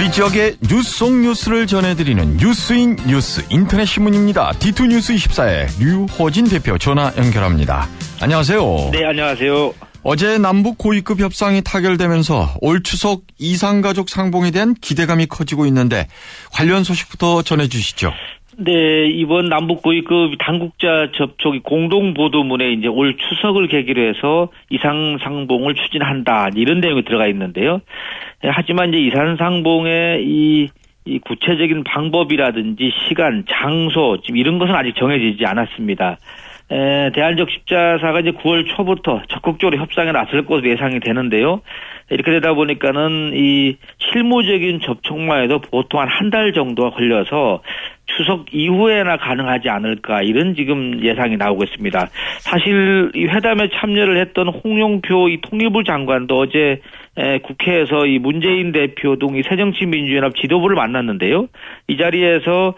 우리 지역의 뉴스 속 뉴스를 전해드리는 뉴스인 뉴스 인터넷 신문입니다. D2뉴스24의 류호진 대표 전화 연결합니다. 안녕하세요. 네, 안녕하세요. 어제 남북 고위급 협상이 타결되면서 올 추석 이산가족 상봉에 대한 기대감이 커지고 있는데 관련 소식부터 전해주시죠. 네, 이번 남북 고위급 당국자 접촉이 공동 보도문에 이제 올 추석을 계기로 해서 이산 상봉을 추진한다 이런 내용이 들어가 있는데요. 하지만 이제 이산 상봉의 이 구체적인 방법이라든지 시간, 장소 지금 이런 것은 아직 정해지지 않았습니다. 대한적 십자사가 이제 9월 초부터 적극적으로 협상에 나설 것으로 예상이 되는데요. 이렇게 되다 보니까는 이 실무적인 접촉만 해도 보통 한 달 정도가 걸려서 추석 이후에나 가능하지 않을까 이런 지금 예상이 나오고 있습니다. 사실 이 회담에 참여를 했던 홍영표 이 통일부 장관도 어제 국회에서 이 문재인 대표 등 이 새정치민주연합 지도부를 만났는데요. 이 자리에서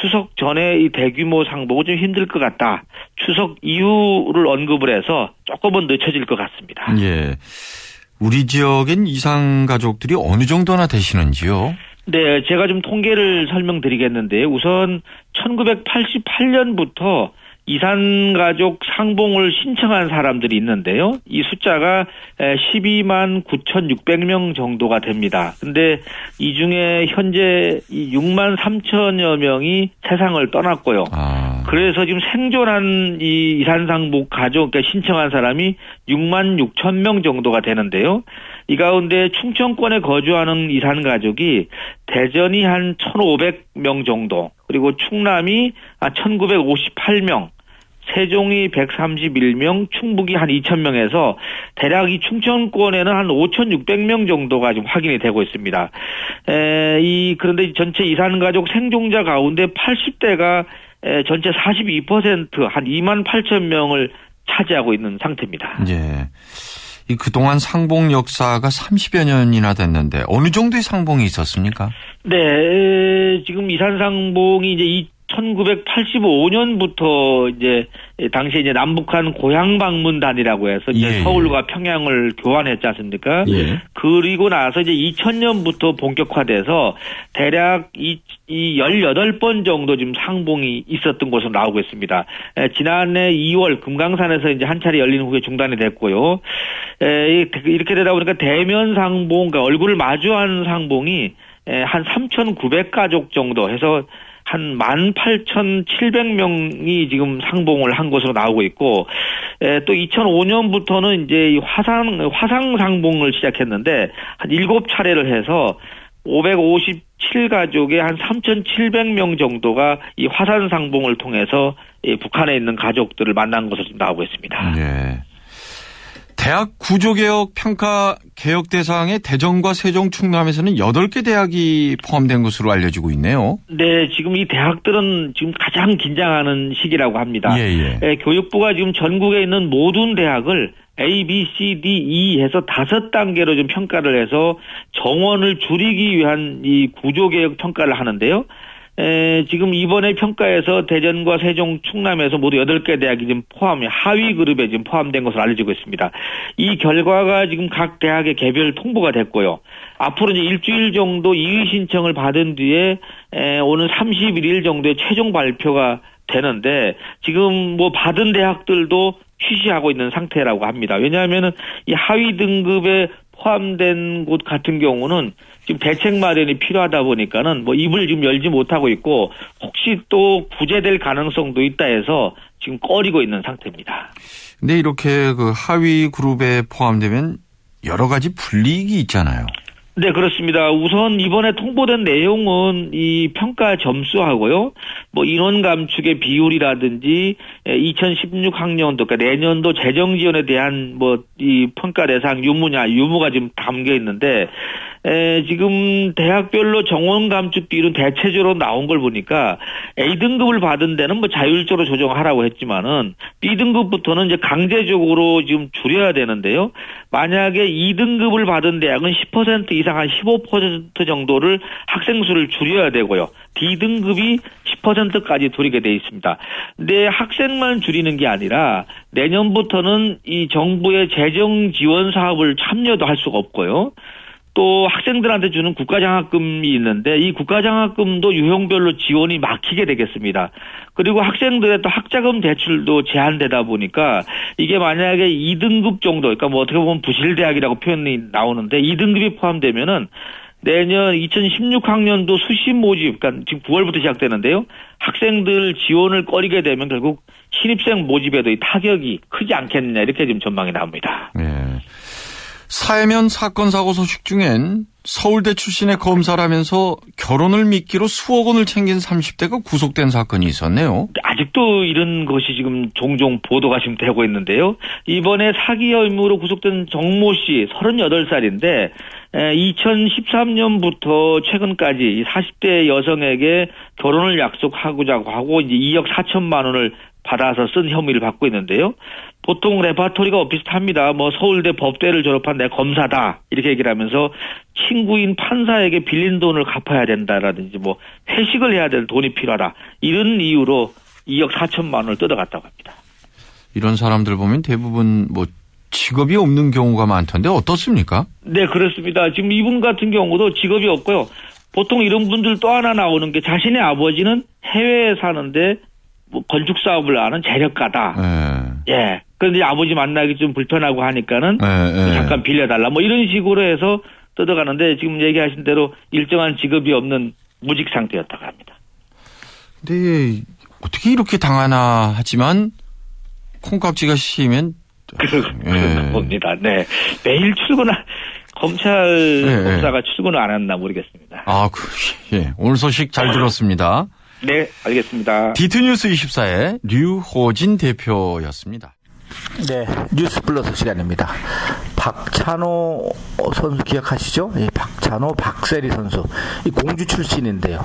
추석 전에 이 대규모 상봉은 좀 힘들 것 같다. 추석 이후를 언급을 해서 조금은 늦춰질 것 같습니다. 예. 우리 지역엔 이산 가족들이 어느 정도나 되시는지요? 네, 제가 좀 통계를 설명드리겠는데 우선 1988년부터 이산가족 상봉을 신청한 사람들이 있는데요. 이 숫자가 12만 9,600명 정도가 됩니다. 근데 이 중에 현재 6만 3천여 명이 세상을 떠났고요. 그래서 지금 생존한 이 이산상봉 가족 신청한 사람이 6만 6천 명 정도가 되는데요. 이 가운데 충청권에 거주하는 이산가족이 대전이 한 1,500명 정도, 그리고 충남이 1,958명, 세종이 131명, 충북이 한 2,000명에서 대략 이 충청권에는 한 5,600명 정도가 지금 확인이 되고 있습니다. 그런데 전체 이산가족 생존자 가운데 80대가 전체 42%, 한 2만 8천 명을 차지하고 있는 상태입니다. 예. 그동안 상봉 역사가 30여 년이나 됐는데 어느 정도의 상봉이 있었습니까? 네, 지금 이산상봉이 이제 1985년부터 이제 당시에 이제 남북한 고향 방문단이라고 해서 이제 서울과 평양을 교환했지 않습니까? 예. 그리고 나서 이제 2000년부터 본격화돼서 대략 이 18번 정도 지금 상봉이 있었던 것으로 나오고 있습니다. 지난해 2월 금강산에서 이제 한 차례 열린 후에 중단이 됐고요. 이렇게 되다 보니까 대면 상봉, 그러니까 얼굴을 마주한 상봉이 한 3,900가족 정도 해서 한 18,700명이 지금 상봉을 한 것으로 나오고 있고, 또 2005년부터는 이제 화상 상봉을 시작했는데, 한 7차례를 해서 557가족의 한 3,700명 정도가 이 화산 상봉을 통해서 이 북한에 있는 가족들을 만난 것으로 지금 나오고 있습니다. 네. 대학 구조개혁 평가 개혁 대상에 대전과 세종, 충남에서는 8개 대학이 포함된 것으로 알려지고 있네요. 네, 지금 이 대학들은 지금 가장 긴장하는 시기라고 합니다. 교육부가 지금 전국에 있는 모든 대학을 A, B, C, D, E 해서 5단계로 좀 평가를 해서 정원을 줄이기 위한 이 구조개혁 평가를 하는데요. 지금 이번에 평가에서 대전과 세종, 충남에서 모두 8개 대학이 지금 하위 그룹에 지금 포함된 것으로 알려지고 있습니다. 이 결과가 지금 각 대학의 개별 통보가 됐고요. 앞으로 이제 일주일 정도 이의 신청을 받은 뒤에 오는 31일 정도에 최종 발표가 되는데 지금 뭐 받은 대학들도 쉬쉬하고 있는 상태라고 합니다. 왜냐하면은 이 하위 등급에 포함된 곳 같은 경우는 지금 대책 마련이 필요하다 보니까는 뭐 입을 지금 열지 못하고 있고 혹시 또 구제될 가능성도 있다 해서 지금 꺼리고 있는 상태입니다. 근데 이렇게 그 하위 그룹에 포함되면 여러 가지 불이익이 있잖아요. 네, 그렇습니다. 우선 이번에 통보된 내용은 이 평가 점수하고요, 뭐 인원 감축의 비율이라든지 2016학년도, 그러니까 내년도 재정 지원에 대한 뭐 이 평가 대상 유무가 지금 담겨 있는데, 지금 대학별로 정원 감축 비율은 대체적으로 나온 걸 보니까 A등급을 받은 데는 뭐 자율적으로 조정하라고 했지만은 B등급부터는 이제 강제적으로 지금 줄여야 되는데요. 만약에 2등급을 받은 대학은 10% 이상 한 15% 정도를 학생 수를 줄여야 되고요. D등급이 10%까지 줄이게 돼 있습니다. 근데 학생만 줄이는 게 아니라 내년부터는 이 정부의 재정 지원 사업을 참여도 할 수가 없고요. 또 학생들한테 주는 국가장학금이 있는데 이 국가장학금도 유형별로 지원이 막히게 되겠습니다. 그리고 학생들의 또 학자금 대출도 제한되다 보니까 이게 만약에 2등급 정도, 그러니까 뭐 어떻게 보면 부실대학이라고 표현이 나오는데 2등급이 포함되면은 내년 2016학년도 수시 모집, 그러니까 지금 9월부터 시작되는데요. 학생들 지원을 꺼리게 되면 결국 신입생 모집에도 이 타격이 크지 않겠느냐 이렇게 지금 전망이 나옵니다. 네. 사회면 사건 사고 소식 중엔 서울대 출신의 검사라면서 결혼을 미끼로 수억 원을 챙긴 30대가 구속된 사건이 있었네요. 아직도 이런 것이 지금 종종 보도가 지금 되고 있는데요. 이번에 사기 혐의로 구속된 정모 씨 38살인데 2013년부터 최근까지 이 40대 여성에게 결혼을 약속하고자 하고 이제 2억 4천만 원을 받아서 쓴 혐의를 받고 있는데요. 보통 레파토리가 비슷합니다. 뭐 서울대 법대를 졸업한 내 검사다 이렇게 얘기를 하면서 친구인 판사에게 빌린 돈을 갚아야 된다라든지 뭐 회식을 해야 될 돈이 필요하다 이런 이유로 2억 4천만 원을 뜯어갔다고 합니다. 이런 사람들 보면 대부분 뭐 직업이 없는 경우가 많던데 어떻습니까? 네, 그렇습니다. 지금 이분 같은 경우도 직업이 없고요. 보통 이런 분들 또 하나 나오는 게 자신의 아버지는 해외에 사는데 뭐 건축 사업을 하는 재력가다. 예. 그런데 아버지 만나기 좀 불편하고 하니까는 잠깐 빌려달라. 뭐 이런 식으로 해서 뜯어가는데 지금 얘기하신 대로 일정한 직업이 없는 무직 상태였다고 합니다. 근데 어떻게 이렇게 당하나 하지만 콩깍지가 씌면 그런 겁니다. 네. 매일 검찰 검사가 출근을 안 했나 모르겠습니다. 오늘 소식 잘 들었습니다. 네, 알겠습니다. 디트뉴스 24의 류호진 대표였습니다. 네, 뉴스 플러스 시간입니다. 박찬호 선수 기억하시죠? 박찬호, 박세리 선수. 이 공주 출신인데요.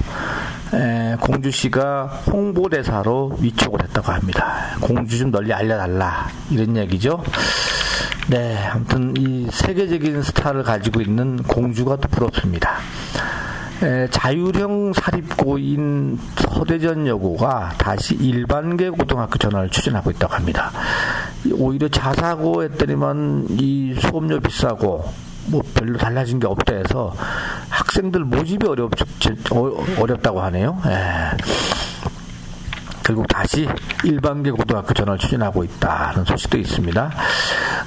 공주시가 홍보대사로 위촉을 했다고 합니다. 공주 좀 널리 알려달라. 이런 얘기죠. 네, 아무튼 이 세계적인 스타를 가지고 있는 공주가 또 부럽습니다. 자율형 사립고인 서대전여고가 다시 일반계 고등학교 전환을 추진하고 있다고 합니다. 오히려 자사고 했더니만 이 수업료 비싸고 뭐 별로 달라진 게 없다 해서 학생들 모집이 어렵다고 하네요. 결국 다시 일반계 고등학교 전환을 추진하고 있다는 소식도 있습니다.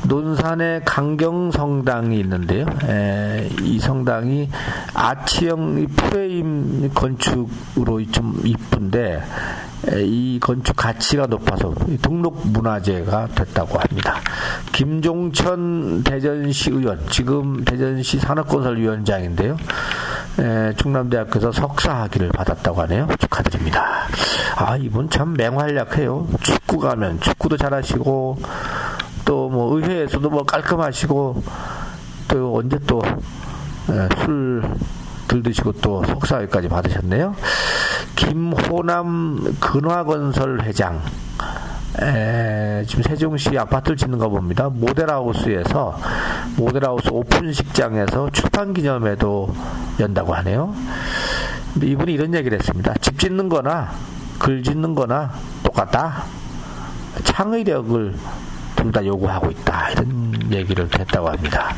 논산에 강경성당이 있는데요. 이 성당이 아치형 프레임 건축으로 좀 이쁜데 이 건축 가치가 높아서 등록 문화재가 됐다고 합니다. 김종천 대전시 의원, 지금 대전시 산업건설위원장인데요. 충남대학교에서 석사학위를 받았다고 하네요. 축하드립니다. 이분 참 맹활약해요. 축구 가면 축구도 잘하시고 또 뭐 의회에서도 뭐 깔끔하시고 또 언제 또 술 들드시고 또 석사학위까지 받으셨네요. 김호남 근화건설 회장. 지금 세종시 아파트를 짓는 거 봅니다. 모델하우스에서 모델하우스 오픈식장에서 출판기념회도 연다고 하네요. 이분이 이런 얘기를 했습니다. 집 짓는 거나 글 짓는 거나 똑같다. 창의력을 둘 다 요구하고 있다. 이런 얘기를 했다고 합니다.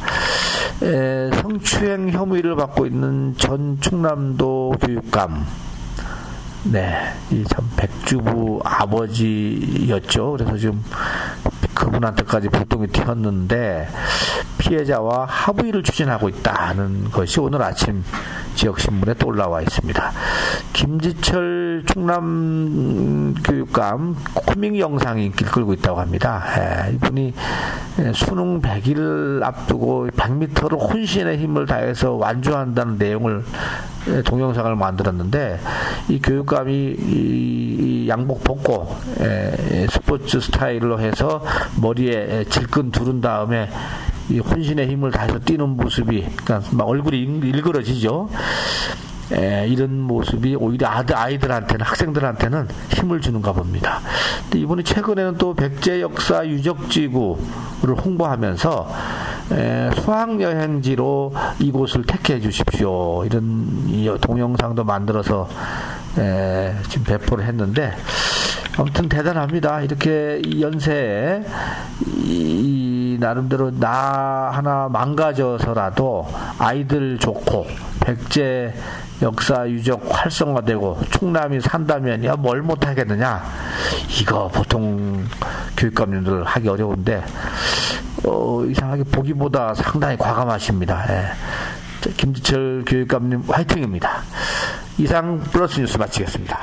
성추행 혐의를 받고 있는 전 충남도 교육감. 네, 이 참 백주부 아버지였죠. 그래서 지금 그분한테까지 불똥이 튀었는데 피해자와 합의를 추진하고 있다는 것이 오늘 아침 지역신문에 또 올라와 있습니다. 김지철 충남교육감 코믹 영상이 인기를 끌고 있다고 합니다. 이분이 수능 100일 앞두고 100m를 혼신의 힘을 다해서 완주한다는 내용을 동영상을 만들었는데 이 교육감이 이 양복 벗고 스포츠 스타일로 해서 머리에 질끈 두른 다음에 이 혼신의 힘을 다해서 뛰는 모습이 그러니까 막 얼굴이 일그러지죠. 이런 모습이 오히려 아이들한테는 학생들한테는 힘을 주는가 봅니다. 근데 이분이 최근에는 또 백제 역사 유적지구를 홍보하면서 수학여행지로 이곳을 택해 주십시오. 이런 동영상도 만들어서 지금 배포를 했는데 아무튼 대단합니다. 이렇게 연세에 이 나름대로 나 하나 망가져서라도 아이들 좋고 백제 역사 유적 활성화되고 충남이 산다면 야 뭘 못하겠느냐, 이거 보통 교육감님들 하기 어려운데 이상하게 보기보다 상당히 과감하십니다. 예. 김지철 교육감님 화이팅입니다. 이상 플러스 뉴스 마치겠습니다.